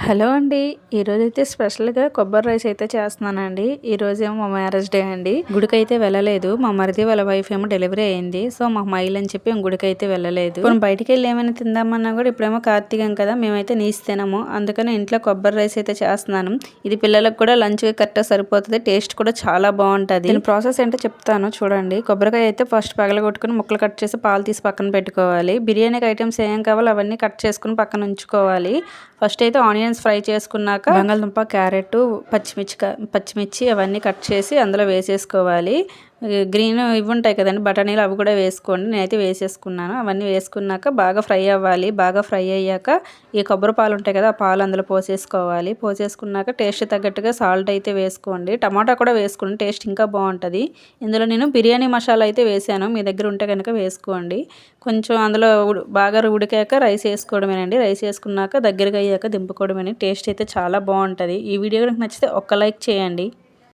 Hello అండి. ఈరోజైతే స్పెషల్‌గా కొబ్బరి రైస్ అయితే చేస్తున్నానండి. ఈరోజేమో మా మ్యారేజ్ డే అండి. గుడికైతే వెళ్ళలేదు. మా మరిది వాళ్ళ వైఫ్ ఏమో డెలివరీ అయింది. సో, మాకు మైల్ అని చెప్పి గుడికైతే వెళ్ళలేదు. పోనీ బయటికెళ్ళి ఏమైనా తిందామన్నా కూడా ఇప్పుడేమో కార్తీకం కదా! మేమైతే నీసు తినము. అందుకని ఇంట్లో కొబ్బరి రైస్ అయితే చేస్తున్నాను. ఇది పిల్లలకు కూడా లంచ్‌కి కరెక్ట్‌గా సరిపోతది. టేస్ట్ కూడా చాలా బావుంటది. దీని ప్రాసెస్ ఏంటో చెప్తాను చూడండి. కొబ్బరికాయ అయితే ఫస్ట్ పగలగొట్టుకొని ముక్కలు కట్ చేసి పాలు తీసి పక్కన పెట్టుకోవాలి. బిర్యానీకి ఐటెమ్స్ ఏం కావాలో అవన్నీ కట్ చేసుకొని పక్కన ఉంచుకోవాలి. ఫస్ట్ అయితే ఆనియన్స్ ఫ్రై చేసుకున్నాక బంగాళదుంప, క్యారెట్, పచ్చిమిర్చి అవన్నీ కట్ చేసి అందులో వేసేసుకోవాలి. గ్రీన్ ఇవి ఉంటాయి కదండి బఠానీలు, అవి కూడా వేసుకోండి. నేనైతే వేసేసుకున్నాను. అవన్నీ వేసుకున్నాక బాగా ఫ్రై అవ్వాలి. బాగా ఫ్రై అయ్యాక ఈ కొబ్బరి పాలు ఉంటాయి కదా, ఆ పాలు అందులో పోసేసుకోవాలి. పోసేసుకున్నాక టేస్ట్ తగ్గట్టుగా సాల్ట్ అయితే వేసుకోండి. టమాటా కూడా వేసుకోండి, టేస్ట్ ఇంకా బాగుంటుంది. ఇందులో నేను బిర్యానీ మసాలా అయితే వేసాను. మీ దగ్గర ఉంటే కనుక వేసుకోండి. కొంచెం అందులో బాగా ఉడికాక రైస్ వేసుకోవడమేనండి. రైస్ వేసుకున్నాక దగ్గరగా అయ్యాక దింపుకోవడమేనండి. టేస్ట్ అయితే చాలా బాగుంటుంది. ఈ వీడియో కనుక నచ్చితే ఒక్క లైక్ చేయండి.